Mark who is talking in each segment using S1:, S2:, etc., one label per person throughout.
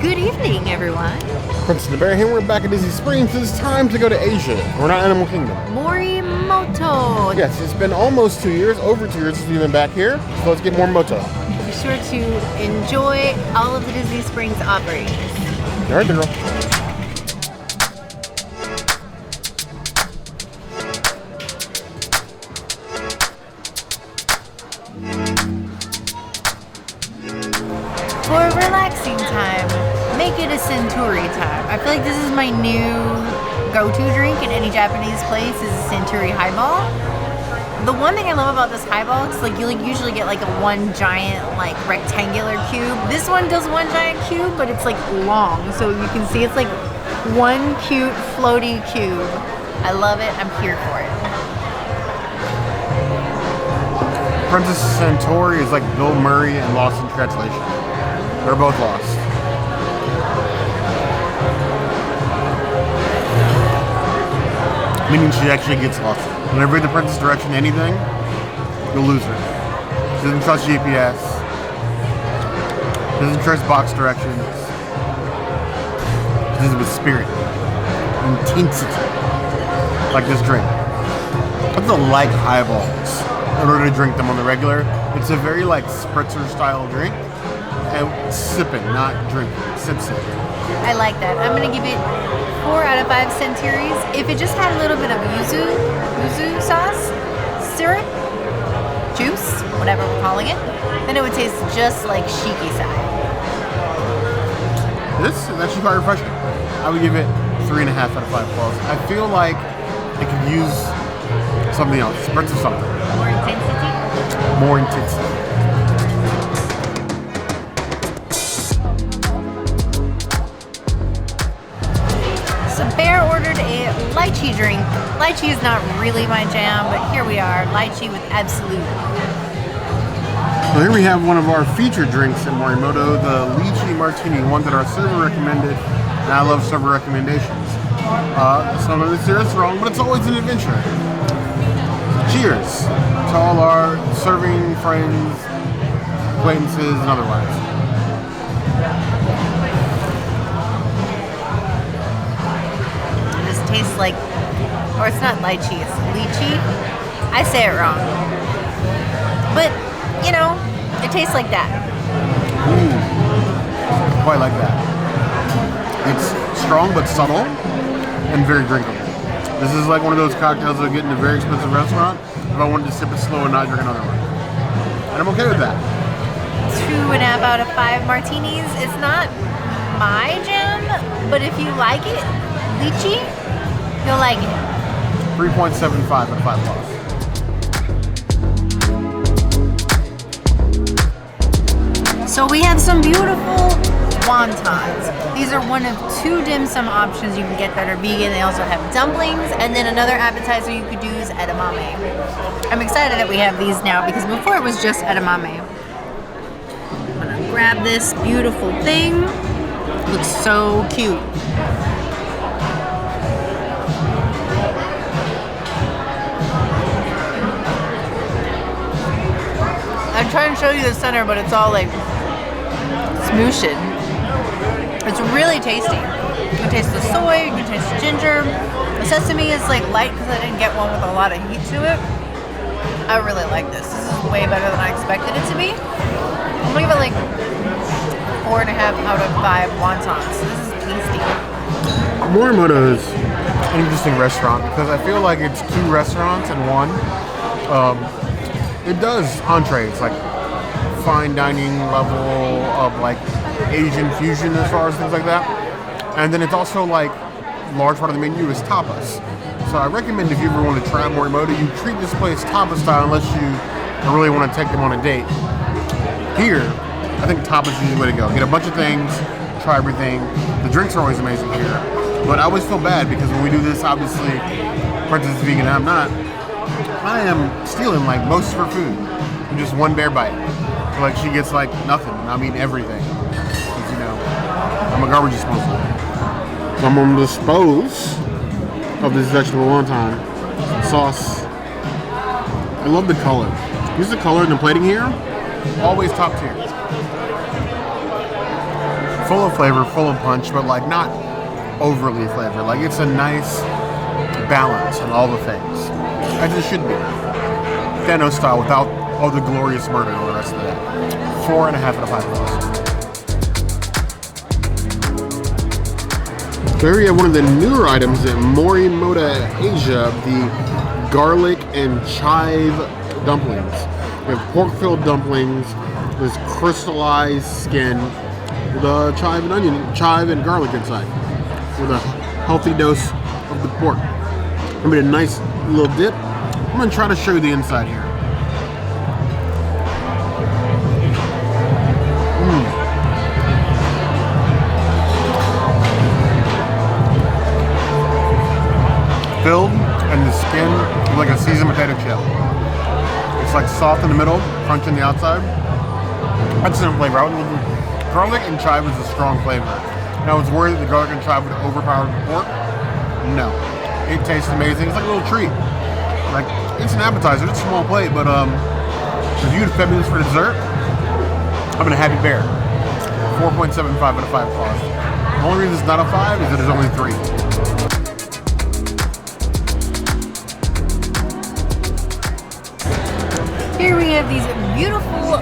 S1: Good evening, everyone.
S2: Princess and the Bear here. We're back at Disney Springs. It's time to go to Asia. We're not Animal Kingdom.
S1: Morimoto.
S2: Yes, it's been almost 2 years, over 2 years since we've been back here. So let's get Morimoto.
S1: Be sure to enjoy all of the Disney Springs offerings.
S2: All right, girl.
S1: For relaxing time, make it a Suntory time. I feel like this is my new go-to drink in any Japanese place is a Suntory Highball. The one thing I love about this Highball is like you usually get like a one giant like rectangular cube. This one does one giant cube, but it's like long, so you can see it's like one cute floaty cube. I love it. I'm here for it.
S2: Princess Suntory is like Bill Murray and Lost in Translation. They're both lost. Meaning she actually gets lost. Whenever the princess direction anything, you'll lose her. She doesn't trust GPS. She doesn't trust box directions. She does it with spirit. Intensity. Like this drink. I have to like highballs in order to drink them on the regular. It's a very like spritzer style drink. And sipping, not drinking. Sip.
S1: I like that. I'm gonna give it 4 out of 5 Suntories. If it just had a little bit of yuzu sauce, syrup, juice, whatever we're calling it, then it would taste just like Shiki Sai.
S2: This is actually quite refreshing. I would give it 3.5 out of 5 claws. I feel like it could use something else. Spritz of something.
S1: More intensity?
S2: More intensity.
S1: Bear ordered a lychee drink. Lychee is not really my jam, but here we are, lychee with Absolut.
S2: So here we have one of our featured drinks in Morimoto, the Lychee Martini, one that our server recommended, and I love server recommendations. Some of this here is wrong, but it's always an adventure. Cheers to all our serving friends, acquaintances, and otherwise.
S1: Tastes like, or it's not lychee, it's lychee. I say it wrong. But, you know, it tastes like that.
S2: Quite like that. It's strong but subtle and very drinkable. This is like one of those cocktails that I get in a very expensive restaurant if I wanted to sip it slow and not drink another one. And I'm okay with that.
S1: 2.5 out of 5 martinis. It's not my jam, but if you like it, lychee, you'll like it.
S2: 3.75 out of 5 claws.
S1: So we have some beautiful wontons. These are one of 2 dim sum options you can get that are vegan. They also have dumplings, and then another appetizer you could do is edamame. I'm excited that we have these now because before it was just edamame. I'm gonna grab this beautiful thing. It looks so cute. I'm trying to show you the center, but it's all like smooshed. It's really tasty. You can taste the soy, you can taste the ginger. The sesame is like light because I didn't get one with a lot of heat to it. I really like this. This is way better than I expected it to be. I'm gonna give it like 4.5 out of 5 wontons. This is tasty.
S2: Morimoto is an interesting restaurant because I feel like it's 2 restaurants in one. It does entrees, like fine dining level of like Asian fusion as far as things like that. And then it's also like large part of the menu is tapas. So I recommend if you ever want to try Morimoto, you treat this place tapas style unless you really want to take them on a date. Here, I think tapas is the way to go. Get a bunch of things, try everything. The drinks are always amazing here. But I always feel bad because when we do this, obviously, Princess is vegan, I'm not. I am stealing like most of her food in just one bear bite. So, like she gets like nothing, and I mean everything. Because, you know, I'm a garbage disposal. So I'm gonna dispose of this vegetable wonton sauce. I love the color. Use the color in the plating here. Always top tier. full of flavor, full of punch, but like not overly flavored. Like it's a nice balance on all the things, as it should be. Thanos style, without all the glorious murder and all the rest of that. 4.5 out of 5 stars. Here we have one of the newer items at Morimoto Asia, the garlic and chive dumplings. We have pork-filled dumplings, this crystallized skin, with chive and garlic inside, with a healthy dose of the pork. I made a nice little dip. I'm gonna try to show you the inside here. Filled, and the skin is like a seasoned potato chip. It's like soft in the middle, crunch on the outside. Excellent flavor. Garlic and chive is a strong flavor. And I was worried that the garlic and chive would overpower the pork. No. It tastes amazing. It's like a little treat. Like, it's an appetizer. It's a small plate, but if you had fed me this for dessert, I'm in a happy bear. 4.75 out of 5 stars. The only reason it's not a 5 is that there's only 3.
S1: Here we have these beautiful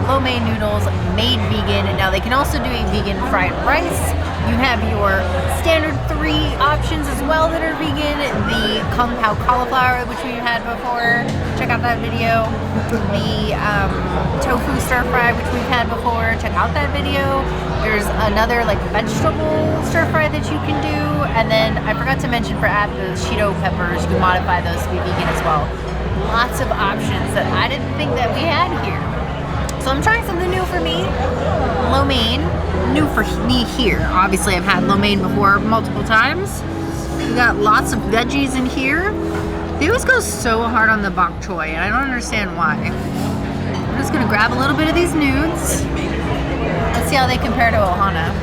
S1: lo mein noodles made vegan. Now they can also do a vegan fried rice. You have your standard 3 options as well that are vegan. The kung pao cauliflower, which we've had before. Check out that video. The tofu stir fry, which we've had before. Check out that video. There's another like vegetable stir fry that you can do. And then I forgot to mention for add the Cheeto peppers, you can modify those to be vegan as well. Lots of options that I didn't think that we had here. So I'm trying something new for me. Lo mein, new for me here. Obviously I've had lo mein before multiple times. We got lots of veggies in here. They always go so hard on the bok choy, and I don't understand why. I'm just gonna grab a little bit of these nudes. Let's see how they compare to Ohana.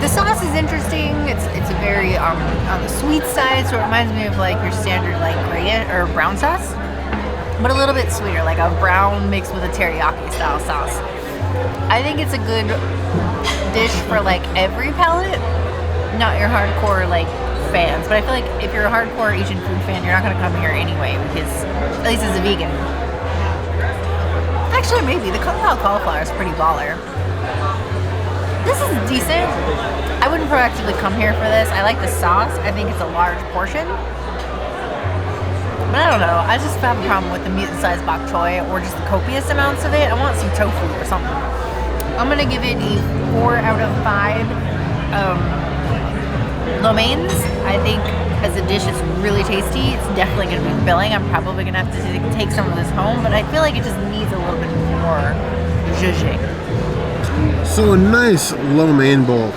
S1: The sauce is interesting. It's a very on the sweet side, so it reminds me of like your standard like gray or brown sauce, but a little bit sweeter, like a brown mixed with a teriyaki style sauce. I think it's a good dish for like every palate, not your hardcore like fans. But I feel like if you're a hardcore Asian food fan, you're not gonna come here anyway because at least as a vegan. Actually, maybe the kung pao cauliflower is pretty baller. This is decent. I wouldn't proactively come here for this. I like the sauce. I think it's a large portion. But I don't know. I just have a problem with the medium-sized bok choy or just the copious amounts of it. I want some tofu or something. I'm going to give it a 4 out of 5 lo meins. I think as a dish, it's really tasty. It's definitely going to be filling. I'm probably going to have to take some of this home, but I feel like it just needs a little bit more zhuzhing.
S2: So a nice lo mein bowl,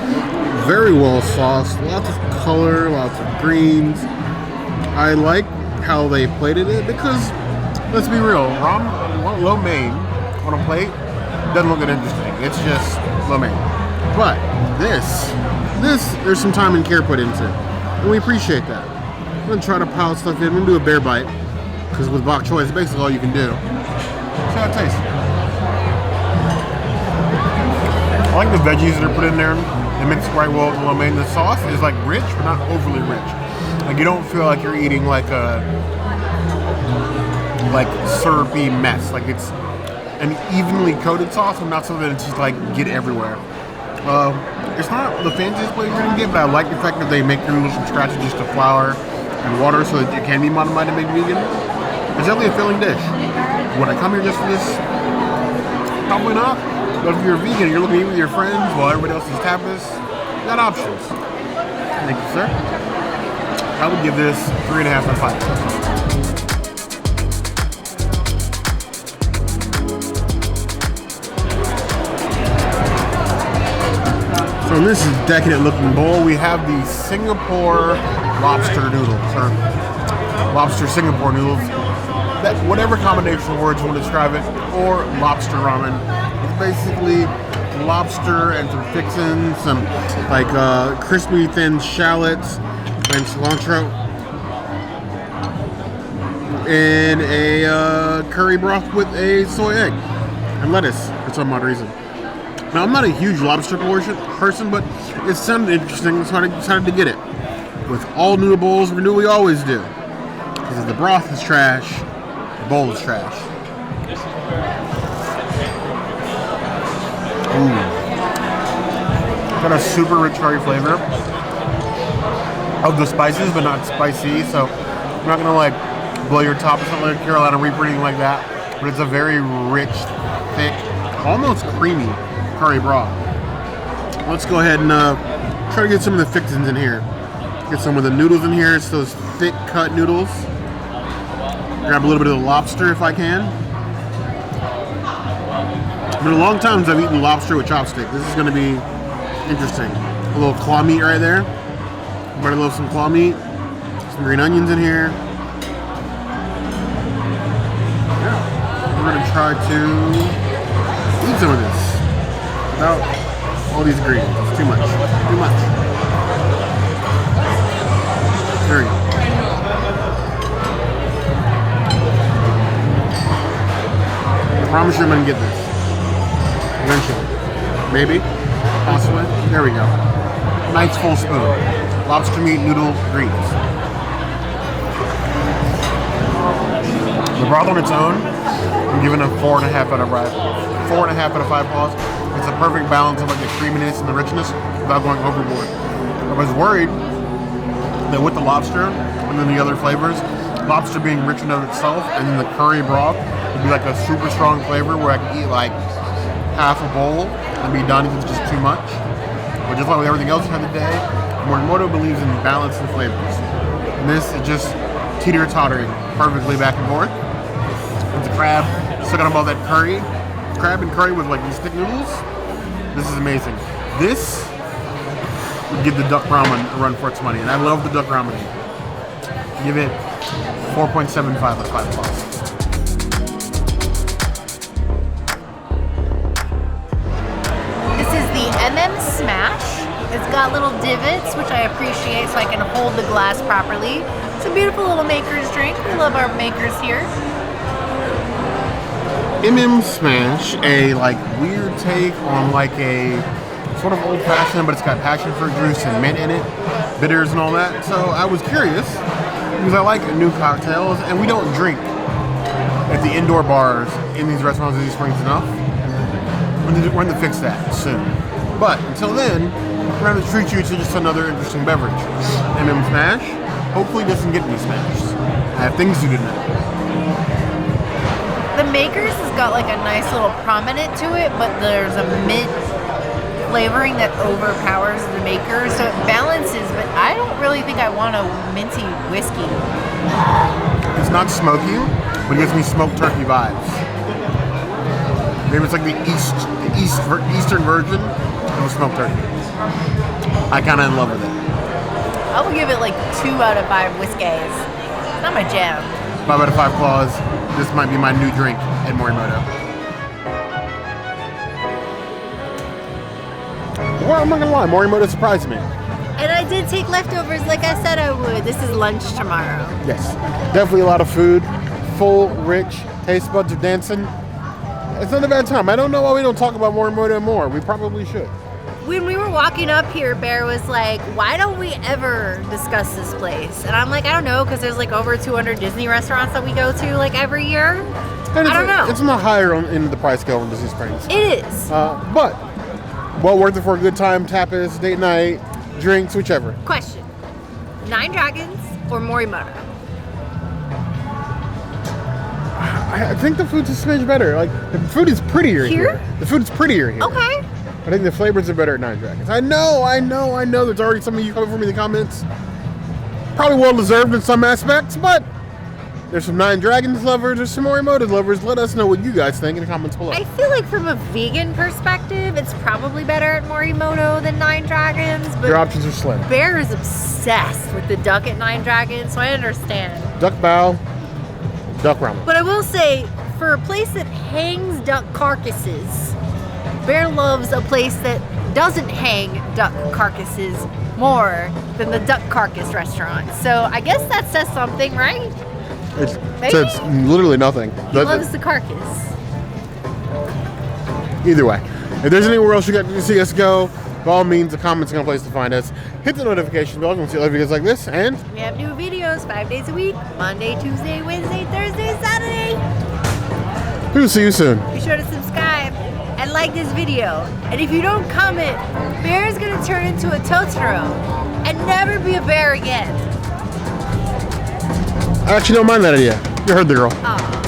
S2: very well sauced, lots of color, lots of greens. I like how they plated it because, let's be real, lo mein on a plate doesn't look that interesting. It's just lo mein. But this, there's some time and care put into it, and we appreciate that. I'm gonna try to pile stuff in. I'm gonna do a bear bite because with bok choy, it's basically all you can do. See how it tastes. I like the veggies that are put in there. They mix quite well with the lo mein. The sauce is like rich, but not overly rich. Like you don't feel like you're eating like a syrupy mess. Like it's an evenly coated sauce, but not so that it's just like get everywhere. It's not the fanciest flavor you're gonna get, but I like the fact that they make their noodles from scratch with just a flour and water, so that it can be modified to make vegan. It's definitely a filling dish. Would I come here just for this? Probably not. But if you're a vegan, you're looking to eat with your friends while everybody else is tapas, you got options. Thank you, sir. I would give this 3.5 out of 5. So in this decadent looking bowl, we have the Singapore lobster noodles, or lobster Singapore noodles. That whatever combination of words you want to describe it, or lobster ramen. Basically lobster and some fixins, some like crispy thin shallots and cilantro in a curry broth with a soy egg and lettuce for some odd reason. Now, I'm not a huge lobster person, but it sounded interesting, so I decided to get it. With all noodle bowls, we do what we always do. Because if the broth is trash, the bowl is trash. Ooh. Got a super rich curry flavor of the spices, but not spicy, so I'm not gonna like blow your top or something like Carolina Reaper or anything like that. But it's a very rich, thick, almost creamy curry broth. Let's go ahead and try to get some of the fixings in here. Get some of the noodles in here. It's those thick cut noodles. Grab a little bit of the lobster if I can. It's been a long time since I've eaten lobster with chopstick. This is going to be interesting. A little claw meat right there. Everybody loves some claw meat. Some green onions in here. Yeah. We're going to try to eat some of this without all these ingredients. It's too much. Too much. There you go. I promise you I'm going to get this. Eventually. Maybe. Possibly. There we go. Nice full spoon. Lobster meat noodle greens. The broth on its own, I'm giving a 4.5 out of 5. 4.5 out of 5 paws. It's a perfect balance of like the creaminess and the richness without going overboard. I was worried that with the lobster and then the other flavors, lobster being rich in of itself and then the curry broth would be like a super strong flavor where I could eat like half a bowl and be done if it's just too much. But just like with everything else I had today, Morimoto believes in balance and flavors. And this is just teeter-tottering perfectly back and forth. With the crab, sucking up all that curry. Crab and curry with like these thick noodles. This is amazing. This would give the duck ramen a run for its money. And I love the duck ramen. Give it 4.75 out of 5 plus.
S1: This is the Smash. It's got little divots, which I appreciate, so I can hold the glass properly. It's a beautiful little maker's drink. We love our makers here.
S2: Smash, a like weird take on like a sort of old fashioned, but it's got passion fruit juice and mint in it, bitters and all that. So I was curious because I like new cocktails, and we don't drink at the indoor bars in these restaurants in these Springs enough. We're going to fix that soon. But until then, we're going to treat you to just another interesting beverage. Smash hopefully doesn't get me smashed. I have things to do tonight.
S1: The Makers has got like a nice little prominent to it, but there's a mint flavoring that overpowers the Makers, so it balances, but I don't really think I want a minty whiskey.
S2: It's not smoky, but it gives me smoked turkey vibes. Maybe it's like the eastern version of smoked turkey. I kind of in love with it.
S1: I will give it like 2 out of 5 whiskeys. It's not my jam.
S2: 5 out of 5 claws. This might be my new drink at Morimoto. Well, I'm not gonna lie, Morimoto surprised me.
S1: And I did take leftovers like I said I would. This is lunch tomorrow.
S2: Yes, definitely a lot of food. Full, rich, taste buds are dancing. It's not a bad time. I don't know why we don't talk about Morimoto more. We probably should.
S1: When we were walking up here, Bear was like, why don't we ever discuss this place? And I'm like, I don't know, because there's like over 200 Disney restaurants that we go to like every year. I don't know.
S2: It's not higher end of the price scale in Disney Springs.
S1: It is.
S2: But well worth it for a good time, tapas, date night, drinks, whichever.
S1: Question. 9 Dragons or Morimoto?
S2: I think the food's a smidge better. Like, the food is prettier here. The food's prettier here.
S1: Okay.
S2: I think the flavors are better at 9 Dragons. I know. There's already some of you coming for me in the comments. Probably well-deserved in some aspects, but there's some 9 Dragons lovers, there's some Morimoto lovers. Let us know what you guys think in the comments below.
S1: I feel like from a vegan perspective, it's probably better at Morimoto than 9 Dragons. But
S2: your options are slim.
S1: Bear is obsessed with the duck at 9 Dragons, so I understand.
S2: Duck bao, duck ramen.
S1: But I will say, for a place that hangs duck carcasses, Bear loves a place that doesn't hang duck carcasses more than the duck carcass restaurant. So I guess that says something, right?
S2: It says literally nothing.
S1: He loves the carcass.
S2: Either way, If there's anywhere else you got to see us go, by all means, the comments are a place to find us. Hit the notification bell. You can see other videos like this, and
S1: we have new videos 5 days a week: Monday, Tuesday, Wednesday, Thursday, Saturday.
S2: we'll see you soon.
S1: Be sure to subscribe and like this video. And if you don't comment, Bear is gonna turn into a Totoro and never be a bear again.
S2: I actually don't mind that idea. You heard the girl.
S1: Aw.